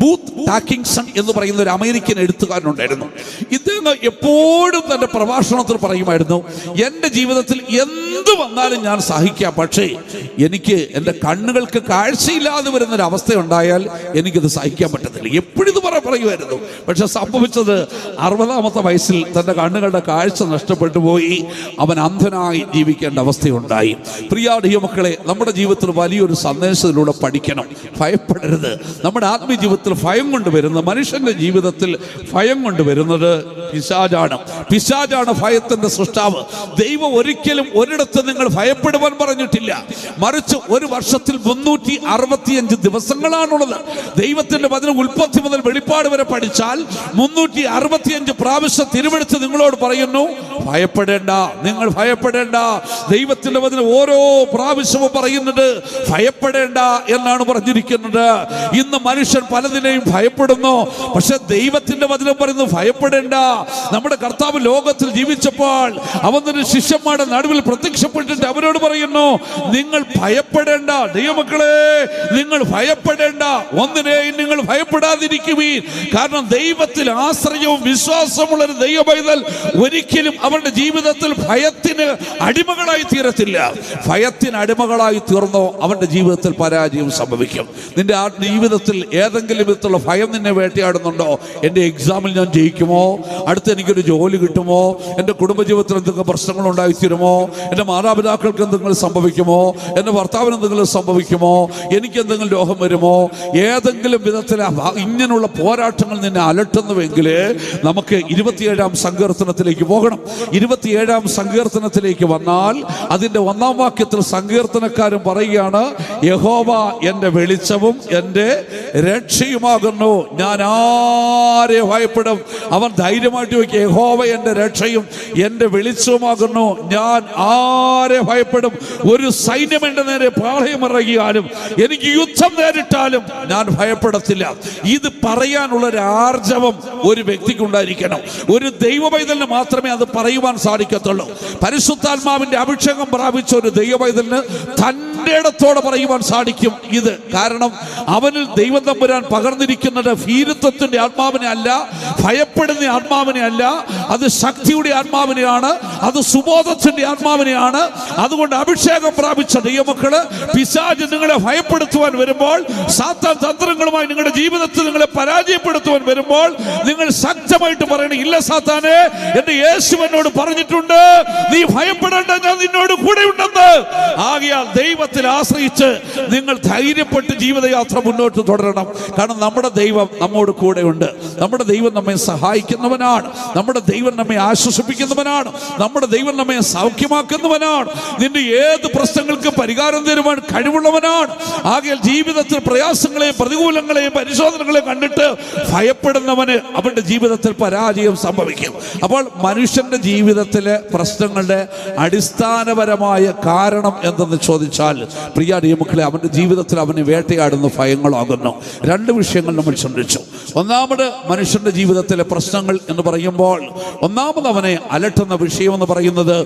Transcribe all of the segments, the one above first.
Booth ടാക്കിൻസൺ എന്ന് പറയുന്ന ഒരു അമേരിക്കൻ എഴുത്തുകാരനുണ്ടായിരുന്നു. ഇദ്ദേഹം എപ്പോഴും തന്റെ പ്രഭാഷണത്തിൽ പറയുമായിരുന്നു, എൻ്റെ ജീവിതത്തിൽ എന്ത് വന്നാലും ഞാൻ സഹിക്കാം, പക്ഷേ എനിക്ക് എൻ്റെ കണ്ണുകൾക്ക് കാഴ്ചയില്ലാതെ വരുന്നൊരവസ്ഥ ഉണ്ടായാൽ എനിക്കിത് സഹിക്കാൻ പറ്റത്തില്ല. എപ്പോഴും ഇത് പറയുമായിരുന്നു. പക്ഷെ സംഭവിച്ചത് 60-ാമത്തെ വയസ്സിൽ തൻ്റെ കണ്ണുകളുടെ കാഴ്ച നഷ്ടപ്പെട്ടു പോയി. അവൻ അന്ധനായി ജീവിക്കേണ്ട അവസ്ഥയുണ്ടായി. പ്രിയ ദൈവമക്കളെ, നമ്മുടെ ജീവിതത്തിൽ വലിയൊരു സന്ദേശത്തിലൂടെ പഠിക്കണം. ഭയപ്പെടരുത്. നമ്മുടെ ആത്മീയ ജീവിതത്തിൽ ഭയം കൊണ്ടുവരുന്നത്, മനുഷ്യന്റെ ജീവിതത്തിൽ ഭയം കൊണ്ടുവരുന്നത് പിശാചാണ്. പിശാചാണ് ഭയത്തിന്റെ സൃഷ്ടാവ്. ദൈവം ഒരിക്കലും ഒരിടത്ത് നിങ്ങൾ ഭയപ്പെടുവാൻ പറഞ്ഞിട്ടില്ല. മറിച്ച് ഒരു വർഷത്തിൽ 365 ദിവസങ്ങളാണുള്ളത്. ദൈവത്തിന്റെ വചനം ഉൽപ്പത്തി മുതൽ വെളിപ്പാട് വരെ പഠിച്ചാൽ 365 പ്രാവശ്യം തിരുവെടുത്ത് നിങ്ങളോട് പറയുന്നു, ഭയപ്പെടേണ്ട, നിങ്ങൾ ഭയപ്പെടേണ്ട. ദൈവത്തിന്റെ വചനം ഓരോ പ്രാവശ്യവും പറയുന്നത് ഭയപ്പെടേണ്ട എന്നാണ് പറഞ്ഞിരിക്കുന്നത്. ഇന്ന് മനുഷ്യൻ പലതിനെയും ഭയപ്പെടുന്നു. പക്ഷെ ദൈവത്തിന്റെ വചനം പറയുന്നു ഭയപ്പെടേണ്ട. നമ്മുടെ കർത്താവ് ലോകത്തിൽ ജീവിച്ചപ്പോൾ അവൻ തന്നെ ശിഷ്യന്മാരുടെ നടുവിൽ പ്രത്യക്ഷപ്പെട്ടിട്ട് അവരോട് പറയുന്നു, നിങ്ങൾ ഭയപ്പെടേണ്ട. ദൈവമക്കളെ, നിങ്ങൾ ഭയപ്പെടേണ്ട. ഒന്നിനെയും നിങ്ങൾ ഭയപ്പെടാതിരിക്കുവീൻ. കാരണം ദൈവത്തിൽ ആശ്രയവും വിശ്വാസമുള്ള ഒരു ദൈവ പൈതൽ ഒരിക്കലും അവരുടെ ജീവിതത്തിൽ ഭയത്തിന് അടിമകളായി തീരത്തില്ല. ഭയത്തിന് അടിമകളായി തീർന്നോ അവന്റെ ജീവിതത്തിൽ പരാജയം സംഭവിക്കും. നിന്റെ ആ ജീവിതത്തിൽ ഏതെങ്കിലും വിധത്തിലുള്ള ഭയം നിന്നെ വേട്ടയാടുന്നുണ്ടോ? എൻ്റെ എക്സാമിൽ ഞാൻ ജയിക്കുമോ? അടുത്ത് എനിക്കൊരു ജോലി കിട്ടുമോ? എൻ്റെ കുടുംബജീവിതത്തിൽ എന്തെങ്കിലും പ്രശ്നങ്ങൾ ഉണ്ടായിത്തീരുമോ? എൻ്റെ മാതാപിതാക്കൾക്ക് എന്തെങ്കിലും സംഭവിക്കുമോ? എൻ്റെ ഭർത്താവിന് എന്തെങ്കിലും സംഭവിക്കുമോ? എനിക്ക് എന്തെങ്കിലും രോഗം വരുമോ? ഏതെങ്കിലും വിധത്തിൽ ഇങ്ങനെയുള്ള പോരാട്ടങ്ങൾ നിന്നെ അലട്ടുന്നുവെങ്കിൽ നമുക്ക് 27-ാം സങ്കീർത്തനത്തിലേക്ക് പോകണം. 27-ാം സങ്കീർത്തനത്തിലേക്ക് വന്നാൽ അതിൻ്റെ 1-ാം വാക്യത്തിൽ സങ്കീർത്തനക്കാരൻ പറയുകയാണ്, യഹോവ എൻ്റെ വെളിച്ചവും എൻ്റെ രക്ഷയുമാകുന്നു, ഞാൻ ആരെ ഭയപ്പെടും? അവൻ ധൈര്യമായിട്ട് വയ്ക്കുക, യഹോവ എൻ്റെ രക്ഷയും എൻ്റെ വെളിച്ചവുമാകുന്നു, ഞാൻ ആരെ ഭയപ്പെടും? ഒരു സൈന്യം എൻ്റെ നേരെ പാളയമിറങ്ങിയാലും എനിക്ക് യുദ്ധം നേരിട്ടാലും ഞാൻ ഭയപ്പെടത്തില്ല. ഇത് പറയാനുള്ള ഒരു ആർജവം ഒരു വ്യക്തിക്കുണ്ടായിരിക്കണം. ഒരു ദൈവ പൈതലിന് മാത്രമേ അത് പറയുവാൻ സാധിക്കത്തുള്ളൂ. പരിശുദ്ധാത്മാവിന്റെ അഭിഷേകം പ്രാപിച്ച ഒരു ദൈവ പൈതലിന് തൻ്റെ ഇടത്തോടെ പറയുവാൻ സാധിക്കും ഇത്. കാരണം അവനിൽ ദൈവം തമ്പുരാൻ പകർന്നിരിക്കുന്നത് ഭീരുത്വത്തിന്റെ ആത്മാവിനെ അല്ല, ഭയപ്പെടുന്ന ആത്മാവിനെ അല്ല, അത് ശക്തിയുടെ ആത്മാവിനെയാണ്, അത് സുബോധത്തിന്റെ ആത്മാവിനെയാണ്. അതുകൊണ്ട് അഭിഷേകം പ്രാപിച്ച ദൈവമക്കള്, പിശാച് നിങ്ങളെ ഭയപ്പെടുത്തുവാൻ വരുമ്പോൾ, സാത്താൻ തന്ത്രങ്ങളുമായി നിങ്ങളുടെ ജീവിതത്തിൽ നിങ്ങളെ പരാജയപ്പെടുത്തുവാൻ വരുമ്പോൾ നിങ്ങൾ ശക്തമായിട്ട് പറയണം, ഇല്ല സാത്താനെ, എന്റെ യേശു എന്നോട് പറഞ്ഞിട്ടുണ്ട്, നീ ഭയപ്പെടേണ്ട, ഞാൻ നിന്നോട് കൂടെ ഉണ്ടെന്ന്. ആകയാൽ ദൈവത്തിൽ ആശ്രയിച്ച് നിങ്ങൾ ധൈര്യപ്പെട്ട് ജീവിതയാത്ര മുന്നോട്ട് തുടരണം. കാരണം നമ്മുടെ ദൈവം നമ്മോട് കൂടെയുണ്ട്. നമ്മുടെ ദൈവം നമ്മെ സഹായിക്കുന്നവനാണ്. നമ്മുടെ ദൈവം നമ്മെ ആശ്വസിപ്പിക്കുന്നവനാണ്. നമ്മുടെ ദൈവം നമ്മെ സൗഖ്യമാക്കുന്നവനാണ്. നിന്റെ ഏത് പ്രശ്നങ്ങൾക്ക് പരിഹാരം തരുവാൻ കഴിവുള്ളവനാണ്. ആകയാൽ ജീവിതത്തിൽ പ്രയാസങ്ങളെയും പ്രതികൂലങ്ങളെയും പരിശോധനകളെയും കണ്ടിട്ട് ഭയപ്പെടുന്നവന് അവന്റെ ജീവിതത്തിൽ പരാജയം സംഭവിക്കും. അപ്പോൾ മനുഷ്യന്റെ ജീവിതത്തിലെ പ്രശ്നങ്ങളുടെ അടിസ്ഥാനപരമായ കാരണം എന്തെന്ന് ചോദിച്ചാൽ, പ്രിയ ദൈവമക്കളെ, അവന്റെ ജീവിതത്തിൽ അവനെ വേട്ടയാടുന്ന ഭയങ്ങളാകുന്നു. 2 വിഷയങ്ങൾ നമ്മൾ ചിന്തിച്ചു. ഒന്നാമത് മനുഷ്യന്റെ ജീവിതത്തിലെ പ്രശ്നങ്ങൾ എന്ന് പറയുമ്പോൾ ഒന്നാമത് അവനെ അലട്ടുന്ന വിഷയം എന്ന് പറയുന്നത്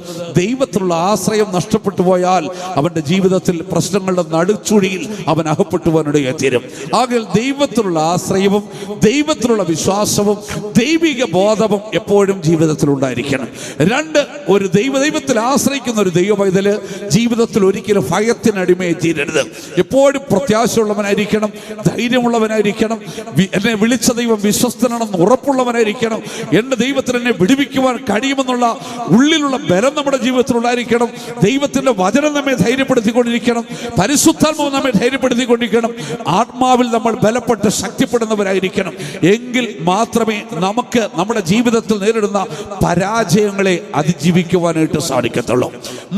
ദൈവത്തിലുള്ള ആശ്രയം നഷ്ടപ്പെട്ടു പോയാൽ അവന്റെ ജീവിതത്തിൽ പ്രശ്നങ്ങളുടെ നടുച്ചുഴിയിൽ അവൻ അകപ്പെട്ടു പോകാനിടയായി തീരും. ആകയാൽ ദൈവത്തിലുള്ള ആശ്രയവും ദൈവത്തിലുള്ള വിശ്വാസവും ദൈവിക ബോധവും എപ്പോഴും ജീവിതത്തിൽ ഉണ്ടായിരിക്കണം. 2, ഒരു ദൈവത്തിൽ ആശ്രയിക്കുന്ന ഒരു ദൈവ പൈതല് ജീവിതത്തിൽ ഒരിക്കലും ഭയത്തിനടിമയായി തീരരുത്. എപ്പോഴും പ്രത്യാശയുള്ളവനായിരിക്കണം, ധൈര്യമുള്ളവനായിരിക്കണം. എന്നെ വിളിച്ച ദൈവം വിശ്വസ്തനാണെന്ന് ഉറപ്പുള്ളവനായിരിക്കണം. എന്റെ ദൈവത്തിന് എന്നെ വിടുവിക്കുവാൻ കഴിയുമെന്നുള്ള ഉള്ളിലുള്ള ബലം നമ്മുടെ ജീവിതത്തിൽ ഉണ്ടായിരിക്കണം. ദൈവത്തിന്റെ വചനം നമ്മെ ധൈര്യപ്പെടുത്തിക്കൊണ്ടിരിക്കണം. പരിശുദ്ധാത്മാവ് നമ്മെ ധൈര്യപ്പെടുത്തിക്കൊണ്ടിരിക്കണം. ആത്മാവിൽ നമ്മൾ ബലപ്പെട്ട് ശക്തിപ്പെടുന്നവരായിരിക്കണം. എങ്കിൽ മാത്രമേ നമുക്ക് നമ്മുടെ ജീവിതത്തിൽ നേരിടുന്ന പരാജയങ്ങളെ അതിജീവിക്കുവാനായിട്ട് സാധിക്കത്തുള്ളൂ.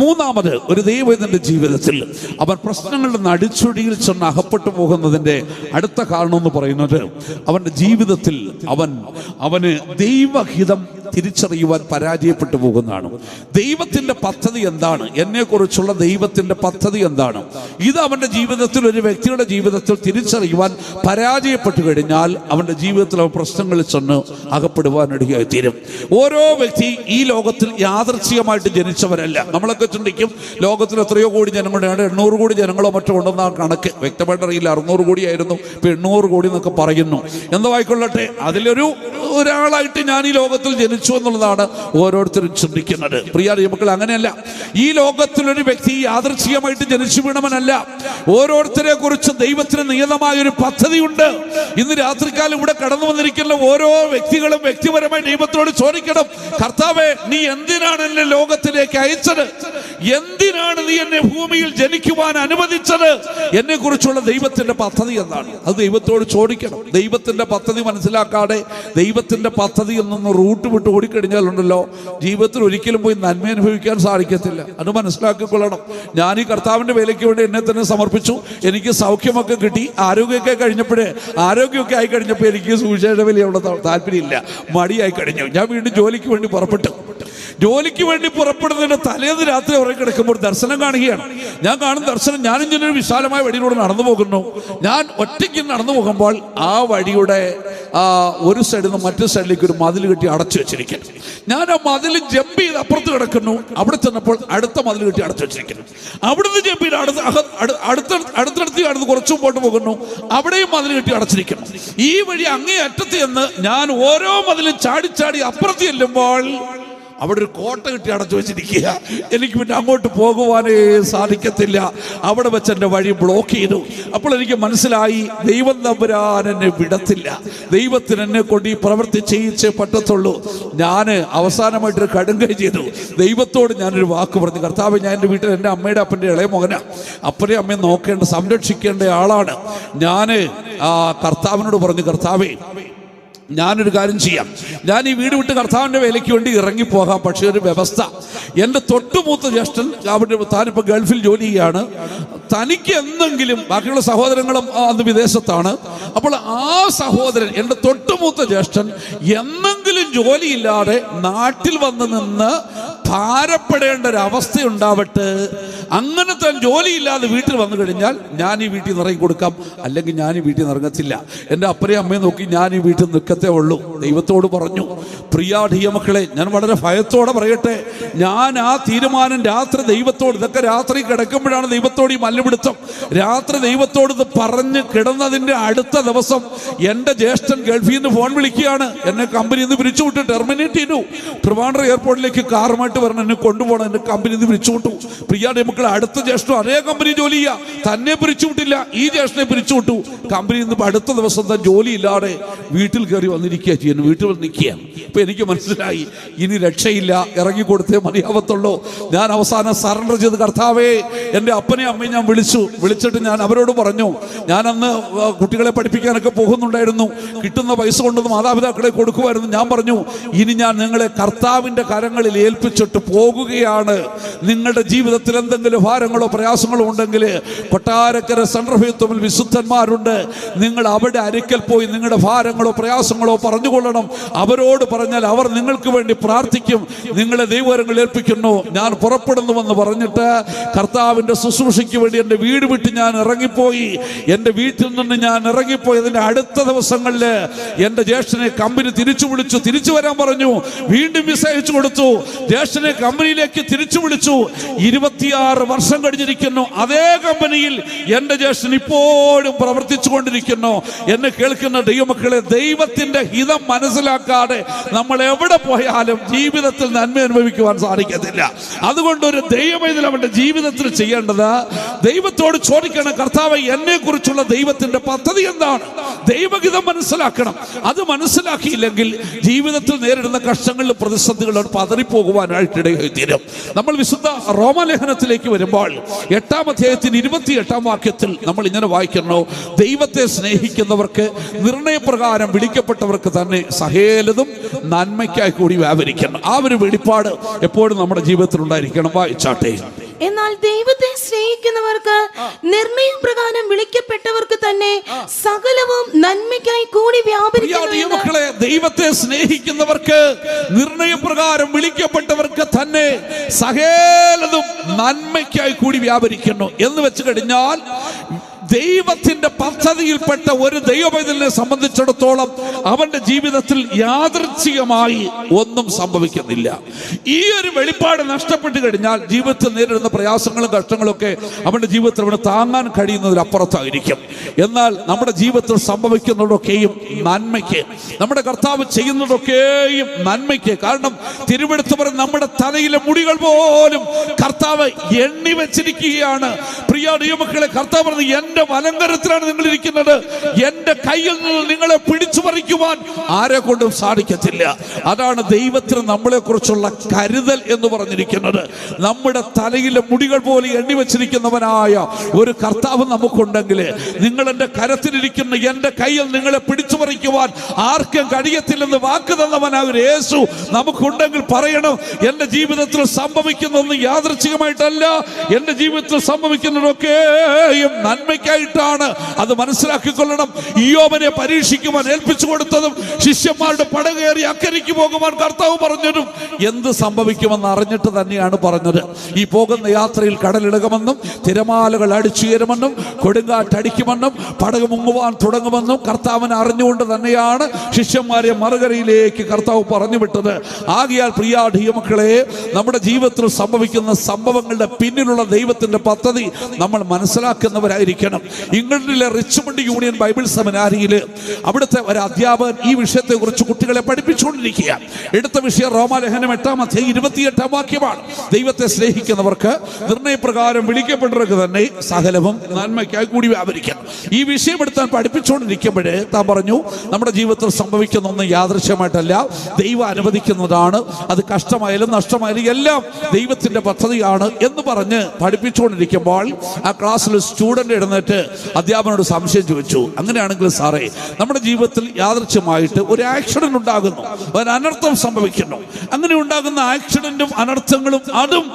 3ാമത്, ഒരു ദൈവത്തിന്റെ ജീവിതത്തിൽ അവൻ പ്രശ്നങ്ങളുടെ നടുച്ചൊടിയിൽ ചെന്ന് അകപ്പെട്ടു പോകുന്നതിന്റെ അടുത്ത കാരണം എന്ന് പറയുന്നത് അവന്റെ ജീവിതത്തിൽ അവന് ദൈവഹിതം തിരിച്ചറിയുവാൻ പരാജയപ്പെട്ടു പോകുന്നതാണ്. ദൈവത്തിന്റെ പദ്ധതി എന്താണ്, എന്നെക്കുറിച്ചുള്ള ദൈവത്തിന്റെ പദ്ധതി എന്താണ്, ഇത് അവന്റെ ജീവിതത്തിൽ, ഒരു വ്യക്തിയുടെ ജീവിതത്തിൽ തിരിച്ചറിയുവാൻ പരാജയപ്പെട്ടു കഴിഞ്ഞാൽ അവന്റെ ജീവിതത്തിൽ അവൻ പ്രശ്നങ്ങളിൽ ചെന്ന് അകപ്പെടുവാനിടയായി തീരും. ഓരോ വ്യക്തി ഈ ലോകത്തിൽ യാദൃച്ഛികമായിട്ട് ജനിച്ചവരല്ല. നമ്മളൊക്കെ ചിന്തിക്കും ലോകത്തിൽ എത്രയോ കോടി ജനങ്ങളുണ്ട്, 800 കോടി ജനങ്ങളോ മറ്റോ ഉണ്ടെന്നാണ് കണക്ക്. വ്യക്തമായിട്ട് അറിയില്ല, 600 കോടിയായിരുന്നു, ഇപ്പൊ 800 കോടി എന്നൊക്കെ പറയുന്നു. എന്തായിക്കൊള്ളട്ടെ, ഒരാളായിട്ട് ഞാൻ ഈ ലോകത്തിൽ ജനിച്ചു എന്നുള്ളതാണ് ഓരോരുത്തരും ചിന്തിക്കുന്നത്. പ്രിയ മക്കൾ, അങ്ങനെയല്ല. ഈ ലോകത്തിൽ ഒരു വ്യക്തി യാദൃച്ഛികമായിട്ട് ജനിച്ചു വീണവനല്ല. ഓരോരുത്തരെ കുറിച്ച് ദൈവത്തിന് നിയതമായ ഒരു പദ്ധതിയുണ്ട്. ഇന്ന് രാത്രികാലം ഇവിടെ കടന്നു വന്നിരിക്കുന്ന ഓരോ വ്യക്തികളും വ്യക്തിപരമായി ദൈവത്തോട് ചോദിക്കണം, കർത്താവേ, നീ എന്തിനാണ് എന്നെ ലോകത്തിലേക്ക് അയച്ചത്? എന്തിനാണ് നീ എന്നെ ഭൂമിയിൽ ജനിക്കുവാൻ അനുവദിച്ചത്? എന്നെ കുറിച്ചുള്ള ദൈവത്തിന്റെ പദ്ധതി എന്താണ്? അത് ദൈവത്തോട് ചോദിക്കണം. ദൈവത്തിന്റെ പദ്ധതി മനസ്സിലാക്കാതെ ദൈവത്തിന്റെ പദ്ധതിയിൽ നിന്ന് റൂട്ട് വിട്ട് ഓടിക്കഴിഞ്ഞാലുണ്ടല്ലോ, ജീവിതത്തിൽ ഒരിക്കലും പോയി നന്മ അനുഭവിക്കാൻ സാധിക്കത്തില്ല. അത് മനസ്സിലാക്കിക്കൊള്ളണം. ഞാൻ ഈ കർത്താവിന്റെ വേലയ്ക്ക് വേണ്ടി എന്നെ തന്നെ സമർപ്പിച്ചു. എനിക്ക് സൗഖ്യമൊക്കെ കിട്ടി, ആരോഗ്യമൊക്കെ ആയി കഴിഞ്ഞപ്പോൾ എനിക്ക് സുവിശേഷ വിലയുള്ള താല്പര്യമില്ല, മടിയായി കഴിഞ്ഞു. ഞാൻ വീണ്ടും ജോലിക്ക് വേണ്ടി പുറപ്പെട്ടു. ജോലിക്ക് വേണ്ടി പുറപ്പെടുന്നതിന്റെ തലേന്ന് രാത്രി ഉറങ്ങി കിടക്കുമ്പോൾ ദർശനം കാണുകയാണ്. ഞാൻ കാണുന്ന ദർശനം, ഞാനിങ്ങനെ ഒരു വിശാലമായ വഴിയിലൂടെ നടന്നു പോകുന്നു. ഞാൻ ഒറ്റയ്ക്ക് നടന്നു പോകുമ്പോൾ ആ വഴിയുടെ ഒരു സൈഡിൽ നിന്ന് മറ്റു സൈഡിലേക്ക് ഒരു മതിൽ കെട്ടി അടച്ചു വെച്ചിരിക്കുന്നു. ഞാൻ ആ മതിൽ ജമ്പ് ചെയ്ത് അപ്പുറത്ത് കിടക്കുന്നു. അവിടെ ചെന്നപ്പോൾ അടുത്ത മതിൽ കെട്ടി അടച്ചു വെച്ചിരിക്കുന്നു. അവിടുന്ന് ജമ്പ് ചെയ്ത് അടുത്തടുത്ത് കടന്ന് കുറച്ചു മുമ്പോട്ട് പോകുന്നു. അവിടെയും മതിൽ കെട്ടി അടച്ചിരിക്കുന്നു. ഈ വഴി അങ്ങേ അറ്റത്ത് ചെന്ന് ഞാൻ ഓരോ മതിലും ചാടി അപ്പുറത്ത് ചെല്ലുമ്പോൾ അവിടെ ഒരു കോട്ട കെട്ടി അടച്ചു വെച്ചിരിക്കുക. എനിക്ക് പിന്നെ അങ്ങോട്ട് പോകുവാനേ സാധിക്കത്തില്ല. അവിടെ വെച്ച് എൻ്റെ വഴി ബ്ലോക്ക് ചെയ്തു. അപ്പോൾ എനിക്ക് മനസ്സിലായി, ദൈവം തമ്പുരാൻ എന്നെ വിടത്തില്ല. ദൈവത്തിന് എന്നെ കൊണ്ട് ഈ പ്രവൃത്തി ചെയ്യിച്ചേ പറ്റത്തുള്ളൂ. ഞാൻ അവസാനമായിട്ടൊരു കടുങ്കൈ ചെയ്തു. ദൈവത്തോട് ഞാനൊരു വാക്ക് പറഞ്ഞു, കർത്താവ്, ഞാൻ എൻ്റെ വീട്ടിൽ എൻ്റെ അമ്മയുടെ അപ്പൻ്റെ ഇളയ മകനാണ്. അപ്പനെ അമ്മയെ നോക്കേണ്ട, സംരക്ഷിക്കേണ്ട ആളാണ് ഞാൻ. കർത്താവിനോട് പറഞ്ഞു, കർത്താവേ, ഞാനൊരു കാര്യം ചെയ്യാം, ഞാൻ ഈ വീട് വിട്ട് കർത്താവിൻ്റെ വേലയ്ക്ക് വേണ്ടി ഇറങ്ങിപ്പോകാം. പക്ഷേ ഒരു വ്യവസ്ഥ, എൻ്റെ തൊട്ടുമൂത്ത ജ്യേഷ്ഠൻ, താനിപ്പോൾ ഗൾഫിൽ ജോലി ചെയ്യുകയാണ്. തനിക്ക് എന്തെങ്കിലും, ബാക്കിയുള്ള സഹോദരങ്ങളും അന്ന് വിദേശത്താണ്. അപ്പോൾ ആ സഹോദരൻ, എൻ്റെ തൊട്ടുമൂത്ത ജ്യേഷ്ഠൻ, എന്തെങ്കിലും ജോലിയില്ലാതെ നാട്ടിൽ വന്ന് നിന്ന് ഭാരപ്പെടേണ്ട ഒരു അവസ്ഥ ഉണ്ടാവട്ടെ. അങ്ങനെ താൻ ജോലിയില്ലാതെ വീട്ടിൽ വന്നു കഴിഞ്ഞാൽ ഞാൻ ഈ വീട്ടിൽ നിന്ന് ഇറങ്ങി കൊടുക്കാം, അല്ലെങ്കിൽ ഞാൻ ഈ വീട്ടിൽ നിന്ന് ഇറങ്ങത്തില്ല. എൻ്റെ അപ്പനെയും അമ്മയെ നോക്കി ഞാൻ ഈ വീട്ടിൽ നിൽക്കത്തേ ഉള്ളൂ. ദൈവത്തോട് പറഞ്ഞു. പ്രിയ മക്കളെ, ഞാൻ വളരെ ഭയത്തോടെ പറയട്ടെ, ഞാൻ ആ തീരുമാനം രാത്രി ദൈവത്തോട്, ഇതൊക്കെ രാത്രി കിടക്കുമ്പോഴാണ് ദൈവത്തോട് ഈ മല്ലുപിടുത്തം. രാത്രി ദൈവത്തോട് ഇത് പറഞ്ഞ് കിടന്നതിൻ്റെ അടുത്ത ദിവസം എൻ്റെ ജ്യേഷ്ഠൻ ഗൾഫിൽ നിന്ന് ഫോൺ വിളിക്കുകയാണ്. എന്നെ കമ്പനിയിൽ നിന്ന് പിരിച്ചുവിട്ട് ടെർമിനേറ്റ് ചെയ്തു. ട്രിവാൻഡ്രം എയർപോർട്ടിലേക്ക് കാറുമായിട്ട് പറഞ്ഞ് എന്നെ കൊണ്ടുപോകണം. എന്നെ കമ്പനിയിൽ നിന്ന് പിരിച്ചുവിട്ടു. പ്രിയ മക്കളെ, അടുത്ത ജ്യേഷ്ഠനും അതേ കമ്പനി ജോലി ചെയ്യുക, തന്നെ പിരിച്ചുവിട്ടില്ല, ഈ ജ്യേഷ്ഠനെ പിരിച്ചുവിട്ടു. കമ്പനിയിൽ നിന്ന് അടുത്ത ദിവസം താൻ ജോലിയില്ലാതെ വീട്ടിൽ കയറി വന്നിരിക്കുക ചെയ്യുന്നു. വീട്ടിൽ വന്ന് നിൽക്കുകയാണ്. ഇപ്പൊ എനിക്ക് മനസ്സിലായി, ഇനി രക്ഷയില്ല, ഇറങ്ങിക്കൊടുത്തേ മതിയാവത്തുള്ളൂ. ഞാൻ അവസാനം സറണ്ടർ ചെയ്ത്, കർത്താവേ, എൻ്റെ അപ്പനെയും അമ്മയും ഞാൻ വിളിച്ചിട്ട് ഞാൻ അവരോട് പറഞ്ഞു, ഞാൻ അന്ന് കുട്ടികളെ പഠിപ്പിക്കാനൊക്കെ പോകുന്നുണ്ടായിരുന്നു. കിട്ടുന്ന പൈസ കൊണ്ടൊന്ന് മാതാപിതാക്കളെ കൊടുക്കുമായിരുന്നു. ഞാൻ പറഞ്ഞു, ഇനി ഞാൻ നിങ്ങളെ കർത്താവിൻ്റെ കരങ്ങളിൽ ഏൽപ്പിച്ചിട്ട് പോകുകയാണ്. നിങ്ങളുടെ ജീവിതത്തിൽ എന്തെങ്കിലും ഭാരങ്ങളോ പ്രയാസങ്ങളോ ഉണ്ടെങ്കിൽ കൊട്ടാരക്കര സെൻട്രൽ ഫെയ്ത്ത് വിശുദ്ധന്മാരുണ്ട്. നിങ്ങൾ അവിടെ അരിക്കൽ പോയി നിങ്ങളുടെ ഭാരങ്ങളോ പ്രയാസങ്ങളോ പറഞ്ഞുകൊള്ളണം. അവരോട് പറഞ്ഞാൽ അവർ നിങ്ങൾക്ക് വേണ്ടി പ്രാർത്ഥിക്കും. നിങ്ങളെ ദൈവകരങ്ങളിൽ ഏൽപ്പിക്കുന്നു. ഞാൻ പുറപ്പെടുന്നുവെന്ന് പറഞ്ഞിട്ട് കർത്താവിൻ്റെ ശുശ്രൂഷയ്ക്ക് വേണ്ടി എൻ്റെ വീട് വിട്ട് ഞാൻ ഇറങ്ങിപ്പോയി. എൻ്റെ വീട്ടിൽ നിന്ന് ഞാൻ ഇറങ്ങിപ്പോയതിൻ്റെ അടുത്ത ദിവസങ്ങളിൽ എൻ്റെ ജ്യേഷ്ഠനെ കമ്പനി തിരിച്ചു വരാൻ പറഞ്ഞു. വീണ്ടും വിസ അയച്ചു കൊടുത്തു. ജ്യേഷ്ഠനെ കമ്പനിയിലേക്ക് തിരിച്ചു വിളിച്ചു. 26 വർഷം കഴിഞ്ഞിരിക്കുന്നു. അതേ കമ്പനിയിൽ എൻ്റെ ജ്യേഷ്ഠൻ ഇപ്പോഴും പ്രവർത്തിച്ചു കൊണ്ടിരിക്കുന്നു. എന്നെ കേൾക്കുന്ന ദൈവമക്കളെ, ദൈവത്തിന്റെ ഹിതം മനസ്സിലാക്കാതെ നമ്മൾ എവിടെ പോയാലും ജീവിതത്തിൽ നന്മ അനുഭവിക്കുവാൻ സാധിക്കത്തില്ല. അതുകൊണ്ട് ഒരു ദൈവവേദന അവന്റെ ജീവിതത്തിൽ ചെയ്യേണ്ടത്, ദൈവത്തോട് ചോദിക്കണം, കർത്താവേ, എന്നെ കുറിച്ചുള്ള ദൈവത്തിന്റെ പദ്ധതി എന്താണ്? ദൈവഹിതം മനസ്സിലാക്കണം. അത് മനസ്സിലാക്കിയില്ലെങ്കിൽ ജീവിതത്തിൽ നേരിടുന്ന കഷ്ടങ്ങളിലും പ്രതിസന്ധികളിലും പതറിപ്പോകുവാനായിട്ടിടയായി തീരും. നമ്മൾ വിശുദ്ധ റോമാലേഖനത്തിലേക്ക് വരുമ്പോൾ 8-ാം അധ്യായത്തിന് 28-ാം വാക്യത്തിൽ നമ്മൾ ഇങ്ങനെ വായിക്കുന്നു, ദൈവത്തെ സ്നേഹിക്കുന്നവർക്ക് നിർണയപ്രകാരം വിളിക്കപ്പെട്ടവർക്ക് തന്നെ സകലതും നന്മയ്ക്കായി കൂടി വ്യാപരിക്കണം. ആ ഒരു വെളിപ്പാട് എപ്പോഴും നമ്മുടെ ജീവിതത്തിൽ ഉണ്ടായിരിക്കണം. വായിച്ചാട്ടെ. എന്നാൽ ദൈവത്തെ സ്നേഹിക്കുന്നവർക്ക് നിർണയപ്രകാരം വിളിക്കപ്പെട്ടവർക്ക് തന്നെ സകലവും നന്മയ്ക്കായി കൂടി വ്യാപരിക്കുന്നു. ദൈവത്തെ സ്നേഹിക്കുന്നവർക്ക്, നിർണയപ്രകാരം വിളിക്കപ്പെട്ടവർക്ക് തന്നെ സകലതും നന്മയ്ക്കായി കൂടി വ്യാപരിക്കുന്നു എന്ന് വെച്ച് കഴിഞ്ഞാൽ ദൈവത്തിന്റെ പദ്ധതിയിൽപ്പെട്ട ഒരു ദൈവപൈതലിനെ സംബന്ധിച്ചിടത്തോളം അവന്റെ ജീവിതത്തിൽ യാദൃച്ഛികമായി ഒന്നും സംഭവിക്കുന്നില്ല. ഈ ഒരു വെളിപ്പാട് നഷ്ടപ്പെട്ടു കഴിഞ്ഞാൽ ജീവിതത്തിൽ നേരിടുന്ന പ്രയാസങ്ങളും കഷ്ടങ്ങളും ഒക്കെ അവന്റെ ജീവിതത്തിൽ അവന് താങ്ങാൻ കഴിയുന്നതിലപ്പുറത്തായിരിക്കും. എന്നാൽ നമ്മുടെ ജീവിതത്തിൽ സംഭവിക്കുന്നതൊക്കെയും നന്മയ്ക്ക്, നമ്മുടെ കർത്താവ് ചെയ്യുന്നതൊക്കെയും നന്മയ്ക്ക്. കാരണം തിരുവെടുത്ത് പറഞ്ഞ് നമ്മുടെ തലയിലെ മുടികൾ പോലും കർത്താവ് എണ്ണി വെച്ചിരിക്കുകയാണ്. പ്രിയ ദൈവമക്കളെ, കർത്താവ് പറഞ്ഞ് എന്റെ വലങ്കരത്തിലാണ് നിങ്ങൾ ഇരിക്കുന്നത്, എന്റെ കയ്യിൽ നിന്ന് നിങ്ങളെ പിടിച്ചു പറിക്കുവാൻ ആരെ കൊണ്ടും സാധിക്കത്തില്ല. അതാണ് ദൈവത്തിന് നമ്മളെ കുറിച്ചുള്ള കരുതൽ എന്ന് പറഞ്ഞിരിക്കുന്നത്. നമ്മുടെ തലയിലെ മുടികൾ പോലെ എണ്ണി വെച്ചിരിക്കുന്നവനായ ഒരു കർത്താവ് നമുക്കുണ്ടെങ്കിൽ, നിങ്ങൾ എന്റെ കരത്തിലിരിക്കുന്ന എന്റെ കയ്യിൽ നിങ്ങളെ പിടിച്ചു പറിക്കുവാൻ ആർക്കും കഴിയത്തില്ലെന്ന് വാക്ക് തന്നവനായ യേശു നമുക്കുണ്ടെങ്കിൽ പറയണം, എന്റെ ജീവിതത്തിൽ സംഭവിക്കുന്നതൊന്നും യാദൃച്ഛികമായിട്ടല്ല, എന്റെ ജീവിതത്തിൽ സംഭവിക്കുന്നതൊക്കെയും നന്മയ്ക്കായിട്ടാണ്. അത് മനസ്സിലാക്കിക്കൊള്ളണം. ഇയ്യോബിനെ പരീക്ഷിക്കുവാൻ ഏൽപ്പിച്ചു കൊടുത്തതും ശിഷ്യന്മാരുടെ പടകേറി അക്കരയ്ക്ക് പോകുവാൻ കർത്താവ് പറഞ്ഞതും എന്ത് സംഭവിക്കുമെന്ന് അറിഞ്ഞിട്ട് തന്നെയാണ് പറഞ്ഞത്. ഈ പോകുന്ന യാത്രയിൽ കടലിളകുമെന്നും തിരമാലകൾ അടിച്ചുയരുമെന്നും കൊടുങ്കാറ്റടിക്കുമെന്നും പടക് മുങ്ങുവാൻ തുടങ്ങുമെന്നും കർത്താവിനെ അറിഞ്ഞുകൊണ്ട് തന്നെയാണ് ശിഷ്യന്മാരെ മറുകരയിലേക്ക് കർത്താവ് പറഞ്ഞു വിട്ടത്. ആകയാൽ പ്രിയ ദൈവമക്കളെ, നമ്മുടെ ജീവിതത്തിൽ സംഭവിക്കുന്ന സംഭവങ്ങളുടെ പിന്നിലുള്ള ദൈവത്തിന്റെ പദ്ധതി നമ്മൾ മനസ്സിലാക്കുന്നവരായിരിക്കണം. ഇംഗ്ലണ്ടിലെ റിച്ച്മണ്ട് യൂണിയൻ ബൈബിൾ സെമിനാരിയിൽ അവിടുത്തെ ഒരു അധ്യാപകൻ ഈ വിഷയത്തെ കുറിച്ച് കുട്ടികളെ പഠിപ്പിച്ചുകൊണ്ടിരിക്കുക. എടുത്ത വിഷയം റോമാലേഖനം 8-28 വാക്യമാണ്. ദൈവത്തെ സ്നേഹിക്കുന്നവർക്ക്, നിർണയപ്രകാരം വിളിക്കപ്പെട്ടവർക്ക് തന്നെ സകലവും നന്മയ്ക്കായി കൂടി വ്യാപരിക്കണം. ഈ വിഷയം എടുത്താൻ പഠിപ്പിച്ചുകൊണ്ടിരിക്കുമ്പോഴേ താൻ പറഞ്ഞു, നമ്മുടെ ജീവിതത്തിൽ സംഭവിക്കുന്ന ഒന്നും യാദൃശ്യമായിട്ടല്ല, ദൈവം അനുവദിക്കുന്നതാണ്. അത് കഷ്ടമായാലും നഷ്ടമായാലും എല്ലാം ദൈവത്തിന്റെ പദ്ധതിയാണ് എന്ന് പറഞ്ഞ് പഠിപ്പിച്ചുകൊണ്ടിരിക്കുമ്പോൾ ആ ക്ലാസ്സിൽ സ്റ്റുഡന്റ് എഴുന്നേറ്റ് അധ്യാപകനോട് സംശയം ചോദിച്ചു, അങ്ങനെയാണെങ്കിൽ സാറേ, നമ്മുടെ ജീവിതത്തിൽ യാദൃച്ഛമായിട്ട് ഒരു ആക്സിഡന്റ് ഉണ്ടാകുന്നു, ഒരു അനർത്ഥം സംഭവിക്കുന്നു. അങ്ങനെ ഉണ്ടാകുന്ന ആക്സിഡന്റും അനർത്ഥങ്ങളും അതും